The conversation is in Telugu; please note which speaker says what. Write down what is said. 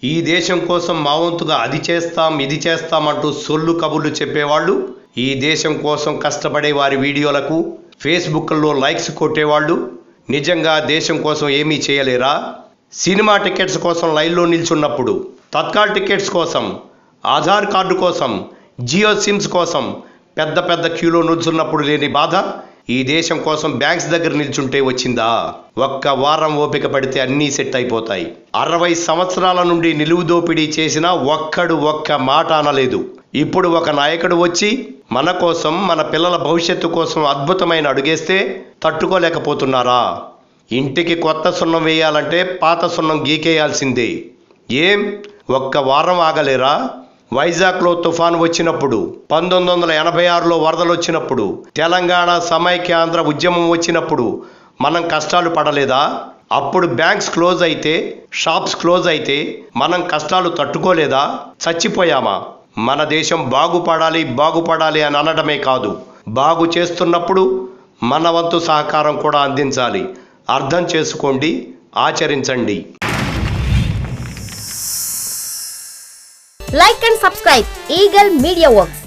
Speaker 1: ఈ దేశం కోసం మా వంతుగా అది చేస్తాం ఇది చేస్తాం అంటూ సొల్లు కబుర్లు చెప్పేవాళ్ళు, ఈ దేశం కోసం కష్టపడే వారి వీడియోలకు ఫేస్బుక్లో లైక్స్ కొట్టేవాళ్ళు నిజంగా దేశం కోసం ఏమీ చేయలేరా? సినిమా టికెట్స్ కోసం లైన్లో నిల్చున్నప్పుడు, తత్కాల్ టికెట్స్ కోసం, ఆధార్ కార్డు కోసం, జియో సిమ్స్ కోసం పెద్ద పెద్ద క్యూలో నిల్చున్నప్పుడు లేని బాధ ఈ దేశం కోసం బ్యాంక్స్ దగ్గర నిల్చుంటే వచ్చిందా? ఒక్క వారం ఓపిక పడితే అన్నీ సెట్ అయిపోతాయి. 60 సంవత్సరాల నుండి నిలువు దోపిడీ చేసినా ఒక్కడు ఒక్క మాట అనలేదు. ఇప్పుడు ఒక నాయకుడు వచ్చి మన కోసం, మన పిల్లల భవిష్యత్తు కోసం అద్భుతమైన అడుగేస్తే తట్టుకోలేకపోతున్నారా? ఇంటికి కొత్త సున్నం వేయాలంటే పాత సున్నం గీకేయాల్సిందే. ఏం ఒక్క వారం ఆగలేరా? వైజాగ్లో తుఫాను వచ్చినప్పుడు, 1986లో వరదలు వచ్చినప్పుడు, తెలంగాణ సమైక్యాంధ్ర ఉద్యమం వచ్చినప్పుడు మనం కష్టాలు పడలేదా? అప్పుడు బ్యాంక్స్ క్లోజ్ అయితే, షాప్స్ క్లోజ్ అయితే మనం కష్టాలు తట్టుకోలేదా? చచ్చిపోయామా? మన దేశం బాగుపడాలి అని అనడమే కాదు, బాగు చేస్తున్నప్పుడు మన వంతు సహకారం కూడా అందించాలి. అర్థం చేసుకోండి, ఆచరించండి.
Speaker 2: Like and subscribe Eagle Media Works.